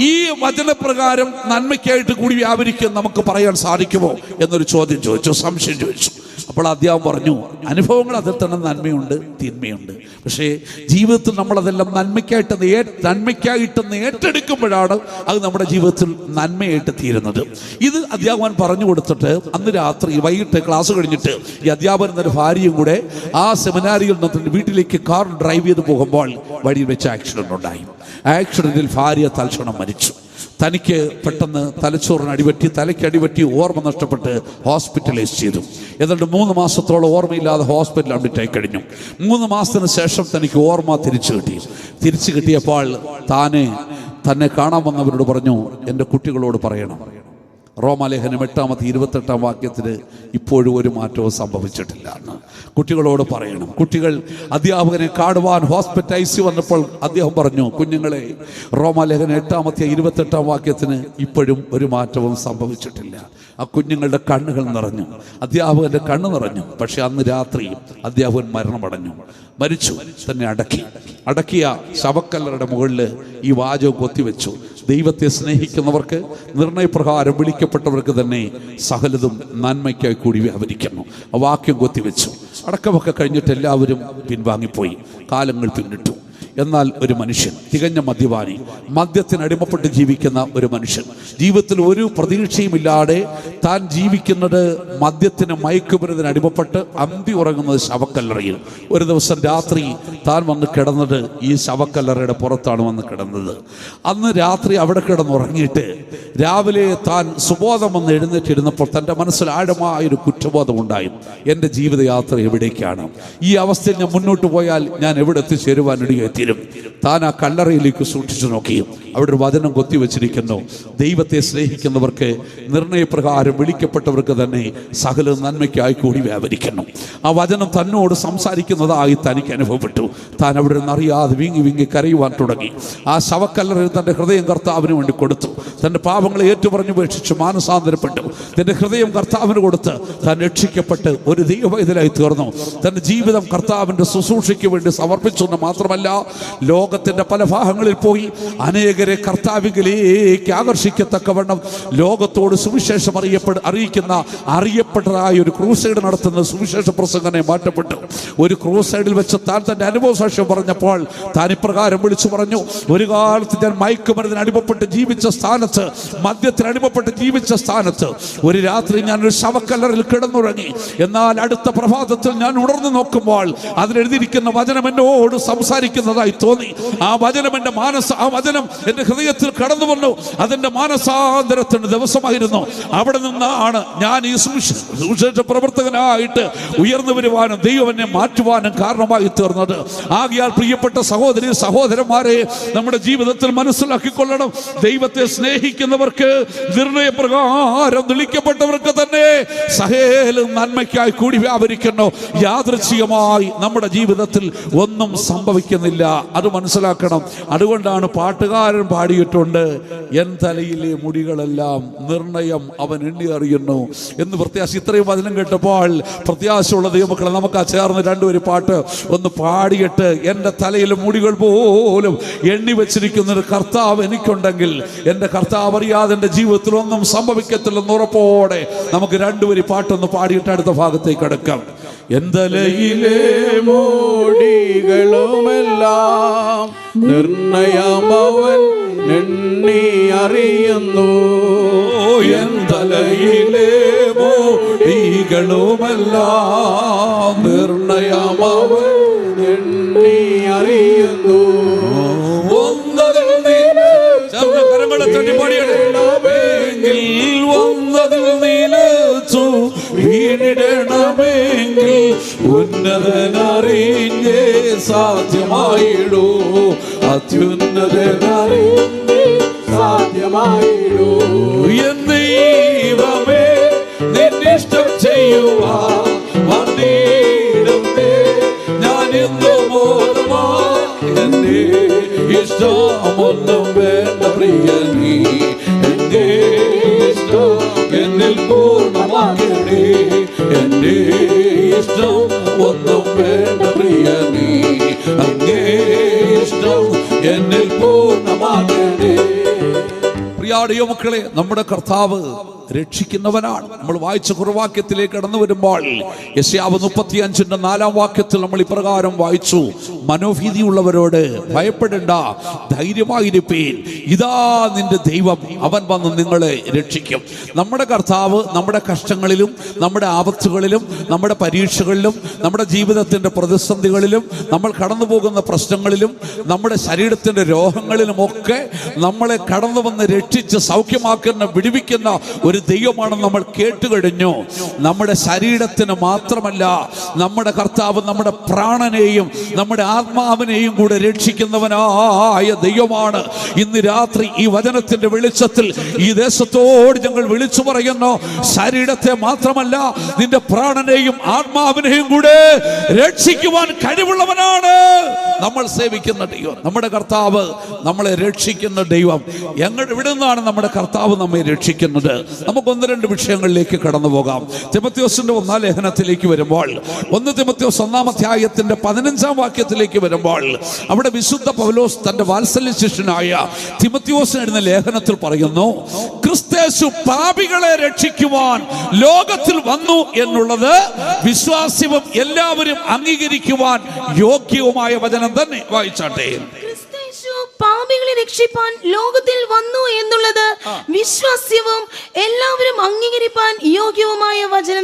ഈ വചനപ്രകാരം നന്മയ്ക്കായിട്ട് കൂടി വ്യാപരിക്കും നമുക്ക് പറയാൻ സാധിക്കുമോ എന്നൊരു ചോദ്യം ചോദിച്ചു, സംശയം ചോദിച്ചു. അപ്പോൾ അധ്യാപകൻ പറഞ്ഞു, അനുഭവങ്ങൾ അതിൽ തന്നെ നന്മയുണ്ട് തിന്മയുണ്ട്. പക്ഷേ ജീവിതത്തിൽ നമ്മളതെല്ലാം നന്മയ്ക്കായിട്ട് ഏറ്റെടുക്കുമ്പോഴാണ് അത് നമ്മുടെ ജീവിതത്തിൽ നന്മയായിട്ട് തീരുന്നത്. ഇത് അധ്യാപകൻ പറഞ്ഞു കൊടുത്തിട്ട് അന്ന് രാത്രി വൈകിട്ട് ക്ലാസ് കഴിഞ്ഞിട്ട് ഈ അധ്യാപകൻ എന്നൊരു ഭാര്യയും കൂടെ ആ സെമിനാരിയിൽ നിന്ന് വീട്ടിലേക്ക് കാർ ഡ്രൈവ് ചെയ്ത് പോകുമ്പോൾ വഴിയിൽ വെച്ച് ആക്സിഡന്റ് ഉണ്ടായി. ആക്സിഡന്റിൽ ഭാര്യ തൽക്ഷണം മരിച്ചു. തനിക്ക് പെട്ടെന്ന് തലച്ചോറിന് അടിപറ്റി, തലയ്ക്ക് അടിപറ്റി, ഓർമ്മ നഷ്ടപ്പെട്ട് ഹോസ്പിറ്റലൈസ് ചെയ്തു. എന്നിട്ട് 3 മാസത്തോളം ഓർമ്മയില്ലാതെ ഹോസ്പിറ്റലിൽ അഡ്മിറ്റായി കഴിഞ്ഞു. 3 മാസത്തിന് ശേഷം തനിക്ക് ഓർമ്മ തിരിച്ചു കിട്ടിയപ്പോൾ തന്നെ കാണാൻ വന്നവരോട് പറഞ്ഞു, എൻ്റെ കുട്ടികളോട് പറയണം, റോമാലേഖനം 8-28 വാക്യത്തിന് ഇപ്പോഴും ഒരു മാറ്റവും സംഭവിച്ചിട്ടില്ല എന്ന് കുട്ടികളോട് പറയണം. കുട്ടികൾ അധ്യാപകനെ കാണുവാൻ ഹോസ്പിറ്റലൈസ് വന്നപ്പോൾ അദ്ദേഹം പറഞ്ഞു, കുഞ്ഞുങ്ങളെ, റോമാലേഖനം 8-28 വാക്യത്തിന് ഇപ്പോഴും ഒരു മാറ്റവും സംഭവിച്ചിട്ടില്ല. ആ കുഞ്ഞുങ്ങളുടെ കണ്ണുകൾ നിറഞ്ഞു, അധ്യാപകന്റെ കണ്ണ് നിറഞ്ഞു. പക്ഷെ അന്ന് രാത്രി അധ്യാപകൻ മരിച്ചു. തന്നെ അടക്കിയ ശവക്കല്ലറുടെ മുകളിൽ ഈ വാചകം കൊത്തിവെച്ചു, ദൈവത്തെ സ്നേഹിക്കുന്നവർക്ക്, നിർണയപ്രകാരം വിളിക്കപ്പെട്ടവർക്ക് തന്നെ സകലതും നന്മയ്ക്കായി കൂടി വ്യാപരിക്കുന്നു. ആ വാക്യം കൊത്തിവെച്ചു. അടക്കമൊക്കെ കഴിഞ്ഞിട്ട് എല്ലാവരും പിൻവാങ്ങിപ്പോയി. കാലങ്ങൾ പിന്നിട്ടു. എന്നാൽ ഒരു മനുഷ്യൻ, തികഞ്ഞ മദ്യപാനി, മദ്യത്തിന് അടിമപ്പെട്ട് ജീവിക്കുന്ന ഒരു മനുഷ്യൻ, ജീവിതത്തിൽ ഒരു പ്രതീക്ഷയുമില്ലാതെ താൻ ജീവിക്കുന്നത് മദ്യത്തിന് മയക്കുമരുന്നിന് അടിമപ്പെട്ട് അന്തി ഉറങ്ങുന്നത് ശവക്കല്ലറയിൽ. ഒരു ദിവസം രാത്രി താൻ വന്ന് കിടന്നത് ഈ ശവക്കല്ലറയുടെ പുറത്താണ് വന്ന് കിടന്നത്. അന്ന് രാത്രി അവിടെ കിടന്നുറങ്ങിയിട്ട് രാവിലെ താൻ സുബോധം വന്ന് എഴുന്നേറ്റിരുന്നപ്പോൾ തൻ്റെ മനസ്സിൽ ആഴമായൊരു കുറ്റബോധമുണ്ടായി. എൻ്റെ ജീവിതയാത്ര എവിടേക്കാണ്? ഈ അവസ്ഥയിൽ ഞാൻ മുന്നോട്ട് പോയാൽ ഞാൻ എവിടെ എത്തിച്ചേരുവാൻ ഇടയെത്തി? താൻ ആ കല്ലറയിലേക്ക് സൂക്ഷിച്ചു നോക്കി. അവിടെ ഒരു വചനം കൊത്തിവെച്ചിരിക്കുന്നു, ദൈവത്തെ സ്നേഹിക്കുന്നവർക്ക്, നിർണയപ്രകാരം വിളിക്കപ്പെട്ടവർക്ക് തന്നെ സകല നന്മയ്ക്കായി കൂടി വ്യാപരിക്കുന്നു. ആ വചനം തന്നോട് സംസാരിക്കുന്നതായി തനിക്ക് അനുഭവപ്പെട്ടു. താൻ അവിടെ നിന്ന് അറിയാതെ വിങ്ങി കരയുവാൻ തുടങ്ങി. ആ ശവക്കല്ലറയിൽ തൻ്റെ ഹൃദയം കർത്താവിന് വേണ്ടി കൊടുത്തു. തൻ്റെ പാപങ്ങളെ ഏറ്റുപറഞ്ഞുപേക്ഷിച്ച് മാനസാന്തരപ്പെട്ടു. തൻ്റെ ഹൃദയം കർത്താവിന് കൊടുത്ത് താൻ രക്ഷിക്കപ്പെട്ട് ഒരു ദൈവവൈതലായി തീർന്നു. തൻ്റെ ജീവിതം കർത്താവിൻ്റെ ശുശ്രൂഷയ്ക്ക് വേണ്ടി സമർപ്പിച്ചെന്ന് മാത്രമല്ല, ലോകത്തിന്റെ പല ഭാഗങ്ങളിൽ പോയി അനേകരെ കർത്താവിലേക്ക് ആകർഷിക്കത്തക്കവണ്ണം ലോകത്തോട് സുവിശേഷം അറിയപ്പെട്ടതായ ഒരു ക്രൂസൈഡ് നടത്തുന്ന സുവിശേഷ പ്രസംഗനെ മാറ്റപ്പെട്ടു. ഒരു ക്രൂസൈഡിൽ വെച്ച് താൻ തന്റെ അനുഭവ സാക്ഷ്യം പറഞ്ഞപ്പോൾ താൻ ഇപ്രകാരം വിളിച്ചു പറഞ്ഞു, ഒരു കാലത്ത് ഞാൻ മയക്കുമരുന്നിന് അടിമപ്പെട്ട് ജീവിച്ച സ്ഥാനത്ത്, മദ്യത്തിന് അടിമപ്പെട്ട് ജീവിച്ച സ്ഥാനത്ത് ഒരു രാത്രി ഞാൻ ഒരു ശവക്കല്ലറിൽ കിടന്നുറങ്ങി. എന്നാൽ അടുത്ത പ്രഭാതത്തിൽ ഞാൻ ഉണർന്നു നോക്കുമ്പോൾ അതിലെഴുതിയിരിക്കുന്ന വചനം എന്നോട് സംസാരിക്കുന്നതായി തോന്നി. ആ വചനം എന്റെ ഹൃദയത്തിൽ കടന്നു വന്നു. അതിന്റെ മാനസാന്തരത്തിന്റെ ദിവസമായിരുന്നു. അവിടെ നിന്നാണ് ഞാൻ ഈ സുവിശേഷ പ്രവർത്തകനായിട്ട് ഉയർന്നു വരുവാനും ദൈവം എന്നെ മാറ്റുവാനും കാരണമായി തീർന്നത്. ആകയാൽ പ്രിയപ്പെട്ട സഹോദരി സഹോദരന്മാരെ, നമ്മുടെ ജീവിതത്തിൽ മനസ്സിലാക്കിക്കൊള്ളണം, ദൈവത്തെ സ്നേഹിക്കുന്നവർക്ക്, നിർണയപ്രകാരം വിളിക്കപ്പെട്ടവർക്ക് തന്നെ സകലം നന്മയ്ക്കായി കൂടി വ്യാപരിക്കുന്നു. യാദൃച്ഛികമായി നമ്മുടെ ജീവിതത്തിൽ ഒന്നും സംഭവിക്കുന്നില്ല. അത് മനസ്സിലാക്കണം. അതുകൊണ്ടാണ് പാട്ടുകാരൻ പാടിയിട്ടുണ്ട്, എൻ തലയിലെ മുടികളെല്ലാം നിർണയം അവൻ എണ്ണി അറിയുന്നു എന്ന്. പ്രത്യാശ ഇത്രയും വചനം കേട്ടപ്പോൾ പ്രത്യാശയുള്ള ദൈവമക്കളെ, നമുക്ക് ആ ചേർന്ന് രണ്ടുപേരും പാട്ട് ഒന്ന് പാടിയിട്ട്, എൻ്റെ തലയിലെ മുടികൾ പോലും എണ്ണി വെച്ചിരിക്കുന്ന ഒരു കർത്താവ് എനിക്കുണ്ടെങ്കിൽ എൻ്റെ കർത്താവ് അറിയാതെ എൻ്റെ ജീവിതത്തിൽ ഒന്നും സംഭവിക്കത്തില്ലെന്ന് ഉറപ്പോടെ നമുക്ക് രണ്ടുപേരും പാട്ടൊന്ന് പാടിയിട്ട് അടുത്ത ഭാഗത്തേക്ക് കിടക്കാം. എന്തലയിലെ മോടികളുമെല്ലാം നിർണയമവൻ എണ്ണി അറിയുന്നു. എന്തലയിലെ മോടികളുമെല്ലാം നിർണയമവൻ എണ്ണി അറിയുന്നു. കരങ്ങളെ തട്ടി പാടിയണമെങ്കിൽ ഒന്നതിൽ നിലച്ചു വീണിടണമെങ്കിൽ ഉന്നതനറിഞ്ഞേ സാധ്യമായിടൂ. അത്യുന്നതനറിഞ്ഞേ സാധ്യമായിടൂ. എന്നീവമേ നിന്നിഷ്ടം ചെയ്യുവാൻ വന്നിടുന്നേ ഞാൻ ഇന്ന് മോദമാ. എന്റെ ഇഷ്ടമൊന്നും വേണ്ട പ്രിയനീ, എന്റെ ഇഷ്ടം എന്നിൽ പൂർണ്ണമാകണേ. എന്റെ ഇഷ്ടം ഒന്നും വേണ്ട പ്രിയനീ, അങ്ങേ ഇഷ്ടം എന്നിൽ പൂർണ്ണമാകണേ. പ്രിയ മക്കളെ, നമ്മുടെ കർത്താവ് രക്ഷിക്കുന്നവനാണ്. നമ്മൾ വായിച്ച കുറുവാക്യത്തിലേക്ക് കടന്നു വരുമ്പോൾ യെശയ്യാവ് 35:4 നമ്മൾ ഇപ്രകാരം വായിച്ചു, മനോഭീതിയുള്ളവരോട് ഭയപ്പെടേണ്ട, ധൈര്യമായിരിപ്പീൻ, ഇതാ നിന്റെ ദൈവം, അവൻ വന്ന് നിങ്ങളെ രക്ഷിക്കും. നമ്മുടെ കർത്താവ് നമ്മുടെ കഷ്ടങ്ങളിലും നമ്മുടെ ആപത്തുകളിലും നമ്മുടെ പരീക്ഷകളിലും നമ്മുടെ ജീവിതത്തിന്റെ പ്രതിസന്ധികളിലും നമ്മൾ കടന്നു പോകുന്ന പ്രശ്നങ്ങളിലും നമ്മുടെ ശരീരത്തിന്റെ രോഗങ്ങളിലുമൊക്കെ നമ്മളെ കടന്നു വന്ന് രക്ഷിച്ച് സൗഖ്യമാക്കുന്ന, വിടുവിക്കുന്ന ഒരു ദൈവമാണെന്ന് നമ്മൾ കേട്ടുകഴിഞ്ഞു. നമ്മുടെ ശരീരത്തിന് മാത്രമല്ല, നമ്മുടെ കർത്താവ് നമ്മുടെ പ്രാണനെയും നമ്മുടെ ആത്മാവിനെയും കൂടെ രക്ഷിക്കുന്നവനായ ദൈവമാണ്. ഇന്ന് രാത്രി ഈ വചനത്തിന്റെ വെളിച്ചത്തിൽ ഈ ദേശത്തോട് ഞങ്ങൾ വിളിച്ചു പറയുന്നു, ശരീരത്തെ മാത്രമല്ല നിന്റെ പ്രാണനെയും ആത്മാവിനെയും കൂടെ രക്ഷിക്കുവാൻ കഴിവുള്ളവനാണ് നമ്മൾ സേവിക്കുന്ന ദൈവം. നമ്മുടെ കർത്താവ് നമ്മളെ രക്ഷിക്കുന്ന ദൈവം. എവിടെ നിന്നാണ് നമ്മുടെ കർത്താവ് നമ്മെ രക്ഷിക്കുന്നത്? നമുക്ക് 1-2 വിഷയങ്ങളിലേക്ക് കടന്നു പോകാം. തിമോഥെയോസിന്റെ 1-ാം ലേഖനത്തിലേക്ക് വരുമ്പോൾ, 1 തിമോഥെയോസ് 1-ാം അധ്യായത്തിന്റെ 15-ാം വാക്യത്തിലേക്ക് വരുമ്പോൾ, അവിടെ വിശുദ്ധ പൗലോസ് തന്റെ വാത്സല്യ ശിഷ്യനായ തിമോഥെയോസിന് എഴുതുന്ന ലേഖനത്തിൽ പറയുന്നു, ക്രിസ്തുയേശു പാപികളെ രക്ഷിക്കുവാൻ ലോകത്തിൽ വന്നു എന്നുള്ളത് വിശ്വാസ്യവും എല്ലാവരും അംഗീകരിക്കുവാൻ യോഗ്യവുമായ വചനം തന്നെ. വായിച്ചാട്ടെ. പാപികളെ രക്ഷിപ്പാൻ ലോകത്തിൽ വന്നു എന്നുള്ളത് വിശ്വാസ്യവും എല്ലാവരും അംഗീകരിപ്പാൻ യോഗ്യവുമായ വചനം.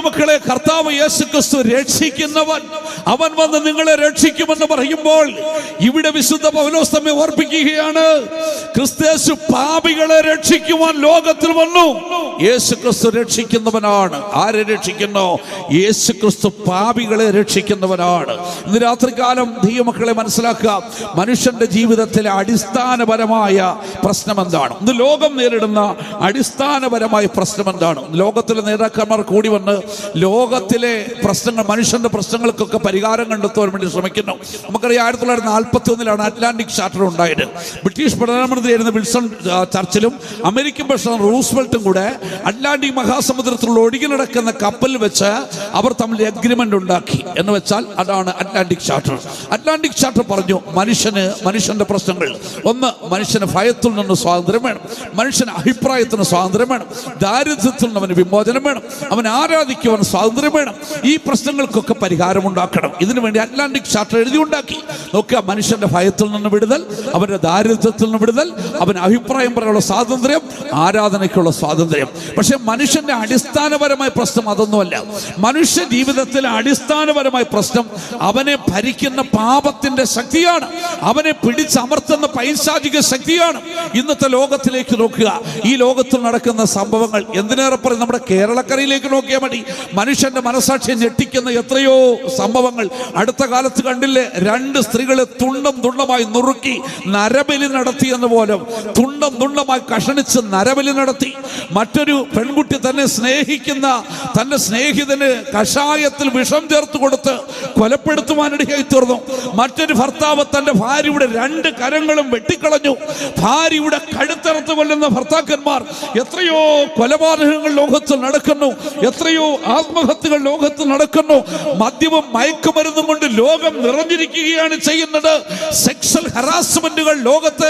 മക്കളെ, കർത്താവ് യേശുക്രിസ്തു രക്ഷിക്കുന്നവൻ, അവൻ വന്ന് നിങ്ങളെ രക്ഷിക്കുമെന്ന് പറയുമ്പോൾ ഇവിടെ വിശുദ്ധ പൗലോസ് നമ്മെ ഓർപ്പിക്കുകയാണ്, ക്രിസ്തുയേശു പാപികളെ രക്ഷിക്കുവാൻ ലോകത്തിൽ വന്നു. യേശുക്രിസ്തു രക്ഷിക്കുന്നവനാണ്. ആരെ രക്ഷിക്കുന്നു? യേശുക്രിസ്തു പാപികളെ രക്ഷിക്കുന്നവനാണ്. ഇന്ന് രാത്രികാലം ദൈവമക്കളെ മനസ്സിലാക്കുക, മനുഷ്യന്റെ ജീവിതത്തിലെ അടിസ്ഥാനപരമായ പ്രശ്നം എന്താണ്? ഇന്ന് ലോകം നേരിടുന്ന അടിസ്ഥാനപരമായ പ്രശ്നം എന്താണ്? ലോകത്തിലെ നേതാക്കന്മാർ കൂടി വന്ന് ലോകത്തിലെ പ്രശ്നങ്ങൾ, മനുഷ്യന്റെ പ്രശ്നങ്ങൾക്കൊക്കെ പരിഹാരം കണ്ടെത്താൻ വേണ്ടി ശ്രമിക്കുന്നു. നമുക്കറിയാം, 1941 അറ്റ്ലാന്റിക് ചാർട്ടർ ഉണ്ടായത്. ബ്രിട്ടീഷ് പ്രധാനമന്ത്രിയായിരുന്ന വിൽസൺ ചർച്ചിലും അമേരിക്കൻ പ്രസിഡന്റ് റൂസ്വെൽറ്റും കൂടെ അറ്റ്ലാന്റിക് മഹാസമുദ്രത്തിലുള്ള ഒഴുകി നടക്കുന്ന കപ്പലിൽ വെച്ച് അവർ തമ്മിൽ എഗ്രിമെന്റ് ഉണ്ടാക്കി. എന്ന് വെച്ചാൽ അതാണ് അറ്റ്ലാന്റിക് ചാർട്ടർ. അറ്റ്ലാന്റിക് ചാർട്ടർ പറഞ്ഞു മനുഷ്യന്റെ പ്രശ്നങ്ങൾ ഒന്ന്, മനുഷ്യന് ഭയത്തിൽ നിന്ന് സ്വാതന്ത്ര്യം വേണം, മനുഷ്യന് അഭിപ്രായത്തിന് സ്വാതന്ത്ര്യം വേണം, ദാരിദ്ര്യത്തിൽ നിന്ന് അവന് വിമോചനം വേണം, അവൻ ആരാധിക്കുവാൻ സ്വാതന്ത്ര്യം വേണം, ഈ പ്രശ്നങ്ങൾക്കൊക്കെ പരിഹാരമുണ്ടാക്കണം. ഇതിനുവേണ്ടി അറ്റ്ലാന്റിക് ചാർട്ടർ എഴുതിയുണ്ടാക്കി. നോക്കുക, മനുഷ്യന്റെ ഭയത്തിൽ നിന്ന് വിടുതൽ, അവന്റെ ദാരിദ്ര്യത്തിൽ നിന്ന് വിടുതൽ, അവന് അഭിപ്രായം പറയാനുള്ള സ്വാതന്ത്ര്യം, ആരാധനയ്ക്കുള്ള സ്വാതന്ത്ര്യം. പക്ഷെ മനുഷ്യന്റെ അടിസ്ഥാനപരമായ പ്രശ്നം അതൊന്നുമല്ല. മനുഷ്യ ജീവിതത്തിലെ അടിസ്ഥാനപരമായ പ്രശ്നം അവനെ ഭരിക്കുന്ന പാപത്തിന്റെ ശക്തിയാണ്, അവനെ പിടിച്ചമർത്തുന്ന പൈശാചിക ശക്തിയാണ്. ഇന്നത്തെ ലോകത്തിലേക്ക് നോക്കുക, ഈ ലോകത്തിൽ നടക്കുന്ന സംഭവങ്ങൾ, എന്തിനേറെ പറയും നമ്മുടെ കേരളക്കരയിലേക്ക് നോക്കിയാൽ മതി. മനുഷ്യന്റെ മനസാക്ഷിയെ ഞെട്ടിക്കുന്ന എത്രയോ സംഭവങ്ങൾ അടുത്ത കാലത്ത് കണ്ടില്ലേ? 2 സ്ത്രീകളെ തുണ്ടമായി നുറുക്കി നരബലി നടത്തിയെന്ന് പോലും, തുണ്ടമായി കഷണിച്ച് നരബലി നടത്തി. മറ്റൊരു പെൺകുട്ടി തന്നെ സ്നേഹിക്കുന്ന തന്റെ സ്നേഹിതന് കഷായത്തിൽ വിഷം ചേർത്ത് കൊടുത്ത് കൊലപ്പെടുത്തുവാനിടയായി തീർന്നു. മറ്റൊരു ഭർത്താവ് തന്റെ ഭാര്യയുടെ 2 കരങ്ങളും വെട്ടിക്കളഞ്ഞു. ഭാര്യയുടെ കഴുത്തറുത്ത് കൊല്ലുന്ന ഭർത്താക്കന്മാർ. എത്രയോ കൊലപാതകങ്ങൾ ലോകത്തിൽ നടക്കുന്നു, എത്രയോ ആത്മഹത്യകൾ ലോകത്തിൽ നടക്കുന്നു. മദ്യവും മയക്കുമരുന്നും കൊണ്ട് ലോകം നിറഞ്ഞിരിക്കുകയാണ് ചെയ്യുന്നത്. സെക്സ്വൽ ഹറാസ്മെന്റുകൾ ലോകത്ത്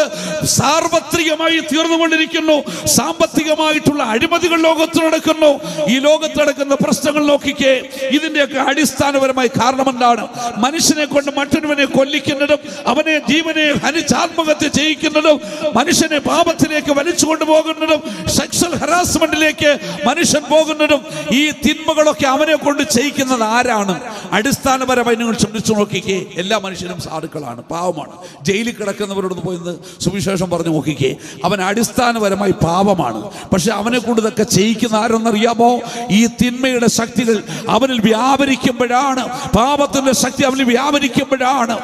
സാർവത്രികമായി തീർന്നുകൊണ്ടിരിക്കുന്നു. സാമ്പത്തികമായിട്ടുള്ള അഴിമതികൾ ലോകത്ത് നടക്കുന്നു. ഈ ലോകത്ത് നടക്കുന്ന പ്രശ്നങ്ങൾ നോക്കിക്കേ. ഇതിന്റെയൊക്കെ അടിസ്ഥാനപരമായ കാരണം എന്താണ്? മനുഷ്യനെ കൊണ്ട് മറ്റൊരുവനെ കൊല്ലിക്കുന്നതും അവനെ ജീവനെ ഹനിച്ച് ആത്മഹത്യ ചെയ്യിക്കുന്നതും മനുഷ്യനെ പാപത്തിലേക്ക് വലിച്ചു കൊണ്ടുപോകുന്നതും സെക്സ്വൽ ഹറാസ്മെന്റിലേക്ക് മനുഷ്യൻ പോകുന്നതും, ഈ തിന്മകളൊക്കെ അവനെ കൊണ്ട് ചെയ്യിക്കുന്നത് ആരാണ്? അടിസ്ഥാനപരമായി നിങ്ങൾ ചിന്തിച്ചു നോക്കിക്കേ. എല്ലാ മനുഷ്യരും സാധുക്കളാണ്, പാവമാണ്. ജയിലിൽ കിടക്കുന്നവരോട് പോയി സുവിശേഷം പറഞ്ഞു നോക്കിക്കേ. അവൻ അടിസ്ഥാനപരമായി പാപമാണ്. പക്ഷെ അവനെ കൊണ്ട് ഇതൊക്കെ ചെയ്യിക്കുന്ന ആരെന്നറിയാമോ? ഈ തിന്മയുടെ ശക്തികൾ അവനിൽ വ്യാപരിക്കുമ്പോഴാണ്, പാപത്തിന്റെ ശക്തി അവനിൽ വ്യാപരിക്കുമ്പോഴാണ്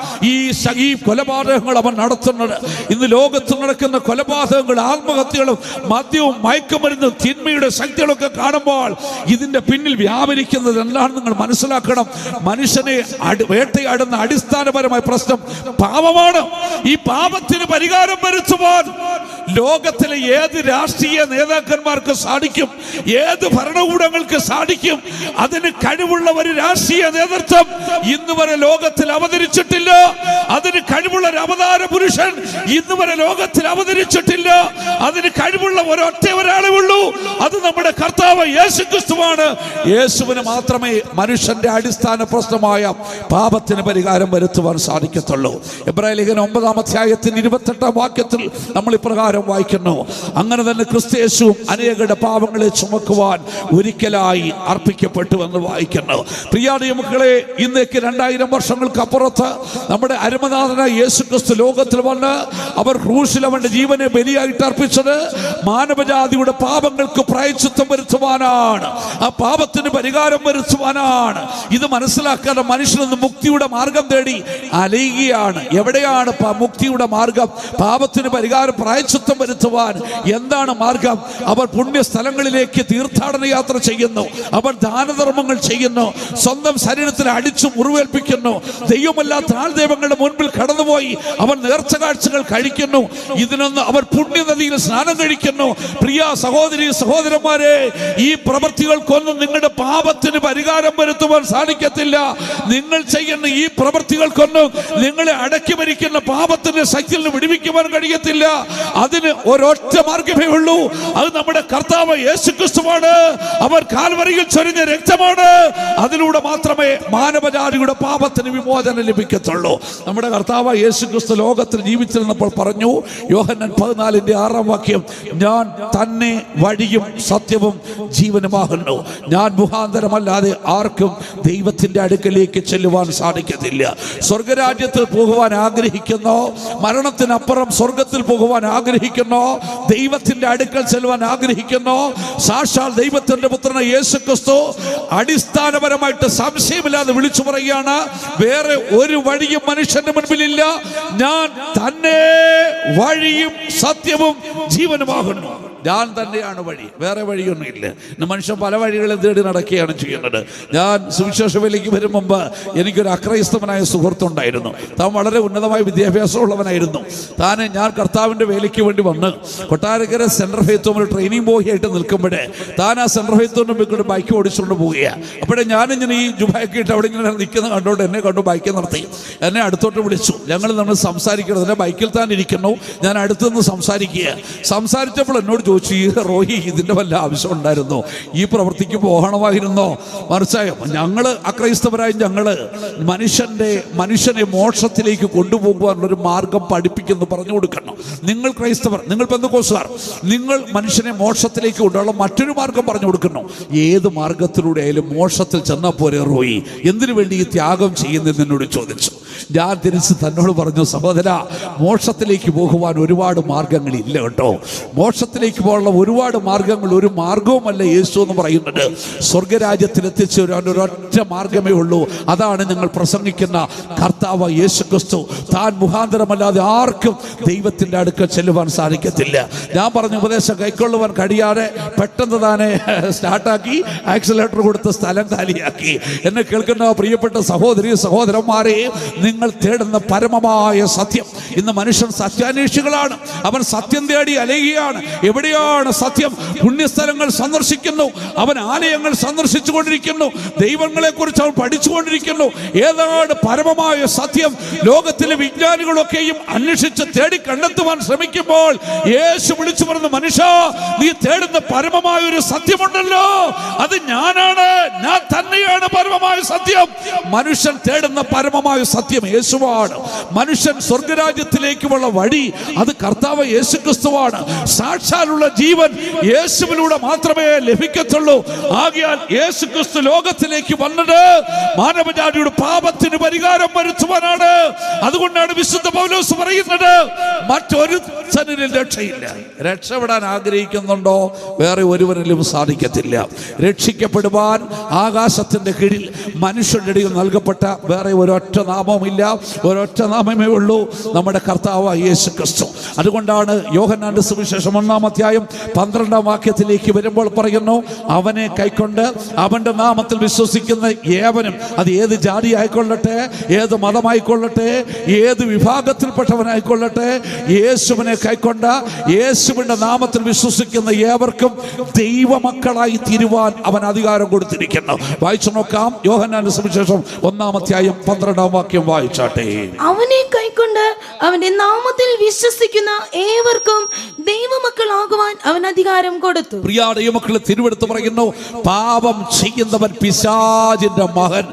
ഈ കൊലപാതകങ്ങൾ അവൻ നടത്തുന്നത്. ഇന്ന് ലോകത്ത് നടക്കുന്ന കൊലപാതകങ്ങൾ, ആത്മഹത്യകളും മദ്യവും മയക്കുമരുന്നും തിന്മയുടെ ശക്തികളൊക്കെ കാണുമ്പോൾ ഇതിന്റെ പിന്നിൽ വ്യാപരിക്കുന്നത് എന്താണെന്ന് നിങ്ങൾ മനസ്സിലാക്കണം. മനുഷ്യനെ വേട്ടയാടുന്ന അടിസ്ഥാനപരമായ പ്രശ്നം പാപമാണ്. ഈ പാപത്തിന് പരിഹാരം വരുത്തുവാൻ ലോകത്തിലെ ഏത് രാഷ്ട്രീയ നേതാക്കന്മാർക്ക് സാധിക്കും, ഏത് ഭരണകൂടങ്ങൾക്ക് സാധിക്കും. അതിന് കഴിവുള്ള ഒരു രാഷ്ട്രീയ നേതൃത്വം ഇന്ന് വരെ ലോകത്തിൽ അവതരിച്ചിട്ടില്ല. അതിന് കഴിവുള്ള ഒരു അവതാര പുരുഷൻ ഇന്ന് വരെ ലോകത്തിൽ അവതരിച്ചിട്ടില്ല. അതിന് കഴിവുള്ള ഒരൊറ്റ ഒരാളേ ഉള്ളൂ, അത് നമ്മുടെ കർത്താവ് യേശുക്രിസ്തുവാണ്. യേശുവിന് മാത്രമേ മനുഷ്യന്റെ അടിസ്ഥാന പ്രശ്നമായ പാപത്തിന് പരിഹാരം വരുത്തുവാൻ സാധിക്കത്തുള്ളൂ. എബ്രായ ലേഖനം 9-ാം അധ്യായത്തിന്റെ 28-ാം വാക്യത്തിൽ നമ്മൾ ഇപ്രകാരം വായിക്കുന്നു, അങ്ങനെ തന്നെ ക്രിസ്തുയേശുവും അനേകരുടെ പാപങ്ങളെ ചുമക്കുവാൻ ഒരിക്കലായി അർപ്പിക്കപ്പെട്ടു എന്ന് വായിക്കുന്നു. പ്രിയായ മക്കളെ, ഇന്നേക്ക് 2000 വർഷങ്ങൾക്ക് അപ്പുറത്ത് നമ്മുടെ അരുമനാഥനായ യേശുക്രിസ്തു ലോകത്തിൽ വന്ന് അവർ ക്രൂശിൽ അവന്റെ ജീവനെ ബലിയായിട്ട് അർപ്പിച്ചത് മാനവജാതിയുടെ പാപങ്ങൾക്ക് പ്രായശ്ചിത്തം വരുത്തുവാനാണ്, ആ പാപത്തിന് പരിഹാരം വരുത്തുവാനാണ്. ഇത് മനസ്സിലാക്കാതെ മനുഷ്യനൊന്ന് മുക്തിയുടെ മാർഗം തേടി അലയുകയാണ്. എവിടെയാണ് മുക്തിയുടെ മാർഗം? പാപത്തിന് പരിഹാരം പ്രായശ്ചിത്തം വരുത്തുവാൻ എന്താണ് മാർഗം? അവർ പുണ്യ സ്ഥലങ്ങളിലേക്ക് തീർത്ഥാടന യാത്ര ചെയ്യുന്നു, അവർ ദാനധർമ്മങ്ങൾ ചെയ്യുന്നു, സ്വന്തം ശരീരത്തിൽ അടിച്ചു മുറിവേൽപ്പിക്കുന്നു, ദൈവമല്ലാത്ത ആൾദൈവങ്ങളുടെ മുൻപിൽ കടന്നുപോയി അവർ നേർച്ച കാഴ്ചകൾ കഴിക്കുന്നു. ഇതിനൊന്ന് അവർ പുണ്യനദിയിൽ സ്നാനം കഴിക്കുന്നു. പ്രിയ സഹോദരി സഹോദരന്മാരെ, ഈ പ്രവൃത്തികൾക്കൊന്നും നിങ്ങളുടെ പാപത്തിന് പരിഹാരം വരുത്തുവാൻ സാധിക്കത്തില്ല. നിങ്ങൾ ചെയ്യുന്ന ഈ പ്രവൃത്തികൾക്കൊന്നും നിങ്ങളെ അടക്കി ഭരിക്കുന്ന പാപത്തിന്റെ ശക്തിയിൽ നിന്ന് വിടുവിക്കുവാൻ കഴിയത്തില്ല. അതിന് ഒരൊറ്റ മാർഗമേ ഉള്ളൂ, അത് നമ്മുടെ കർത്താവ് യേശുക്രിസ്തുവാണ്. അവർ കാൽവരിയിൽ ചൊരിഞ്ഞ രക്തമാണ്. അതിലൂടെ മാത്രമേ മാനവജാതിയുടെ പാപത്തിന് വിമോചനം ലഭിക്കത്തുള്ളൂ. നമ്മുടെ കർത്താവ് യേശുക്രിസ്തു ലോകത്തിൽ ജീവിച്ചിരുന്നപ്പോൾ പറഞ്ഞു, യോഹന്നാൻ 14-6 വാക്യം, ഞാൻ തന്നെ വഴിയും സത്യവും ജീവനുമാകുന്നു, ഞാൻ മുഖാന്തരമല്ലാതെ ആർക്കും ദൈവത്തിന്റെ അടുക്കലേക്ക് ചെല്ലുവാൻ സാധിക്കത്തില്ല. സ്വർഗരാജ്യത്തിൽ പോകുവാൻ ആഗ്രഹിക്കുന്നോ, മരണത്തിനപ്പുറം സ്വർഗത്തിൽ പോകുവാൻ ആഗ്രഹിക്കുന്നോ, ദൈവത്തിന്റെ അടുക്കൽ ചെല്ലുവാൻ ആഗ്രഹിക്കുന്നോ, സാക്ഷാൽ ദൈവത്തിന്റെ പുത്രനായ യേശുക്രിസ്തു അടിസ്ഥാനപരമായിട്ട് സംശയമില്ലാതെ വിളിച്ചു പറയുകയാണ്, വേറെ ഒരു വഴിയും മനുഷ്യന്റെ മുൻപിലില്ല, ഞാൻ തന്നെ വഴിയും സത്യവും ജീവനുമാകുന്നു. ഞാൻ തന്നെയാണ് വഴി, വേറെ വഴിയൊന്നുമില്ല. ഇന്ന് മനുഷ്യൻ പല വഴികളും തേടി നടക്കുകയാണ് ചെയ്യുന്നത്. ഞാൻ സുവിശേഷ വേലയ്ക്ക് വരും മുമ്പ് എനിക്കൊരു അക്രൈസ്തവനായ സുഹൃത്തുണ്ടായിരുന്നു. താൻ വളരെ ഉന്നതമായ വിദ്യാഭ്യാസമുള്ളവനായിരുന്നു. ഞാൻ കർത്താവിൻ്റെ വേലയ്ക്ക് വേണ്ടി വന്ന് കൊട്ടാരക്കര സെൻട്രൽ ഫെയ്ത്ത് ഹോമിൽ ട്രെയിനിങ് ബോയ് ആയിട്ട് നിൽക്കുമ്പോഴേ താൻ ആ സെൻട്രൽ ഫെയ്ത്ത് ഹോമിൽ പോയിക്കൊണ്ട് ബൈക്ക് ഓടിച്ചുകൊണ്ട് പോവുകയാണ്. അപ്പോഴേ ഞാനിങ്ങനെ ഈ ജുബയൊക്കെ ഇട്ട് അവിടെ ഇങ്ങനെ നിൽക്കുന്ന കണ്ടോണ്ട് എന്നെ കണ്ടു ബൈക്ക് നിർത്തി എന്നെ അടുത്തോട്ട് വിളിച്ചു. ഞങ്ങൾ നമ്മൾ സംസാരിക്കണം. എൻ്റെ ബൈക്കിൽ താൻ ഇരിക്കുന്നു, ഞാൻ അടുത്തുനിന്ന് സംസാരിച്ചപ്പോൾ എന്നോട് ചോദിച്ചു, ഈ റോഹി ഇതിൻ്റെ വല്ല ആവശ്യം ഉണ്ടായിരുന്നോ, ഈ പ്രവൃത്തിക്ക് പോകണമായിരുന്നോ? മനസ്സിലായോ? ഞങ്ങൾ അക്രൈസ്തവരായി ഞങ്ങൾ മനുഷ്യനെ മോക്ഷത്തിലേക്ക് കൊണ്ടുപോകുവാനുള്ളൊരു മാർഗം പഠിപ്പിക്കുന്നു, പറഞ്ഞു കൊടുക്കണം. നിങ്ങൾ ക്രൈസ്തവർ, നിങ്ങൾ പെന്തക്കോസ്തുകാർ, നിങ്ങൾ മനുഷ്യനെ മോക്ഷത്തിലേക്ക് കൊണ്ടുള്ള മറ്റൊരു മാർഗം പറഞ്ഞു കൊടുക്കുന്നു. ഏത് മാർഗത്തിലൂടെ ആയാലും മോക്ഷത്തിൽ ചെന്നാൽ പോരെ റോയി, എന്തിനു വേണ്ടി ഈ ത്യാഗം ചെയ്യുന്നതെന്ന് എന്നോട് ചോദിച്ചു. ഞാൻ തിരിച്ച് തന്നോട് പറഞ്ഞു, സഹോദര, മോക്ഷത്തിലേക്ക് പോകുവാൻ ഒരുപാട് മാർഗങ്ങളില്ല കേട്ടോ. മോക്ഷത്തിലേക്ക് പോകാനുള്ള ഒരുപാട് മാർഗങ്ങൾ, ഒരു മാർഗവുമല്ല യേശു എന്ന് പറയുന്നത്. സ്വർഗരാജ്യത്തിൽ എത്തിച്ചു ഒരൊറ്റ മാർഗമേ ഉള്ളൂ. അതാണ് ഞങ്ങൾ പ്രസംഗിക്കുന്ന കർത്താവ് യേശു ക്രിസ്തു. താൻ മുഖാന്തരമല്ലാതെ ആർക്കും ദൈവത്തിൻ്റെ അടുക്കൽ ചെല്ലുവാൻ സാധിക്കത്തില്ല. ഞാൻ പറഞ്ഞ ഉപദേശം കൈക്കൊള്ളുവാൻ കഴിയാതെ പെട്ടെന്ന് താനെ സ്റ്റാർട്ടാക്കി ആക്സിലേറ്റർ കൊടുത്ത് സ്ഥലം കാലിയാക്കി. എന്നെ കേൾക്കുന്ന പ്രിയപ്പെട്ട സഹോദരി സഹോദരന്മാരെ, നിങ്ങൾ തേടുന്ന പരമമായ സത്യം. ഇന്ന് മനുഷ്യൻ സത്യാന്വേഷികളാണ്. അവൻ സത്യം തേടി അലയുകയാണ്. എവിടെയാണ് സത്യം? പുണ്യസ്ഥലങ്ങൾ സന്ദർശിക്കുന്നു, അവൻ ആലയങ്ങൾ സന്ദർശിച്ചു കൊണ്ടിരിക്കുന്നു, ദൈവങ്ങളെ കുറിച്ച് അവൻ പഠിച്ചുകൊണ്ടിരിക്കുന്നു. ഏതാണ് പരമമായ സത്യം? ലോകത്തിലെ വിജ്ഞാനികളൊക്കെയും അന്വേഷിച്ച് തേടി കണ്ടെത്തുവാൻ ശ്രമിക്കുമ്പോൾ യേശു വിളിച്ചു പറഞ്ഞു, മനുഷ്യ, നീ തേടുന്ന പരമമായ ഒരു സത്യമുണ്ടല്ലോ, അത് ഞാനാണ്, ഞാൻ തന്നെയാണ് പരമമായ സത്യം. മനുഷ്യൻ തേടുന്ന പരമമായ സത്യം യേശുവാണ്. മനുഷ്യൻ സ്വർഗരാജ്യത്തിലേക്കുള്ള വഴി അത് കർത്താവ് യേശു ക്രിസ്തുവാണ്. സാക്ഷാലുള്ള ജീവൻ യേശുവിലൂടെ മാത്രമേ ലഭിക്കത്തുള്ളൂ. ആകയാൽ യേശു ക്രിസ്തു ലോകത്തിലേക്ക് വന്നത് മാനവജാതിയുടെ പാപത്തിന് പരിഹാരം വരുത്തുവാനാണ്. അതുകൊണ്ടാണ് വിശുദ്ധ പൗലോസ് പറയുന്നത്, മറ്റൊരുത്തനിലും രക്ഷയില്ല. രക്ഷപ്പെടാൻ ആഗ്രഹിക്കുന്നുണ്ടോ? വേറെ ഒരുവനിലും സാധിക്കത്തില്ല. രക്ഷിക്കപ്പെടുവാൻ ആകാശത്തിന്റെ കീഴിൽ മനുഷ്യരുടെ ഇടയിൽ നൽകപ്പെട്ട വേറെ ഒരൊറ്റ നാമവുമില്ല. ഒരൊറ്റ നാമമേ ഉള്ളൂ, നമ്മുടെ കർത്താവ് യേശു ക്രിസ്തു. അതുകൊണ്ടാണ് യോഹന്നാന്റെ സുവിശേഷം 1-12 വരുമ്പോൾ പറയുന്നു, അവനെ കൈക്കൊണ്ട് അവന്റെ നാമത്തിൽ വിശ്വസിക്കുന്ന ഏവനും, അത് ഏത് ജാതി ആയിക്കൊള്ളട്ടെ, ഏത് മതമായിക്കൊള്ളട്ടെ, ഏത് വിഭാഗത്തിൽപ്പെട്ടവനായിക്കൊള്ളട്ടെ, യേശുവിനെ കൈക്കൊണ്ട യേശുവിന്റെ നാമത്തിൽ വിശ്വസിക്കുന്ന ഏവർക്കും ദൈവമക്കളായി തീരുവാൻ അവൻ അധികാരം കൊടുത്തിരിക്കുന്നു. വായിച്ചു നോക്കാം, യോഹന്നാന്റെ സുവിശേഷം 1-12 വായിച്ചാട്ടെ. അവനെ കൈക്കൊണ്ട് അവന്റെ നാമത്തിൽ വിശ്വസിക്കുന്ന ഏവർക്കും ദൈവമക്കളാകുവാൻ അവൻ അധികാരം കൊടുത്തു. പ്രിയ ദൈവമക്കളെ, തിരുവെടുത്ത് പറയുന്നു, പാപം ചെയ്യുന്നവൻ പിശാചിന്റെ മകൻ.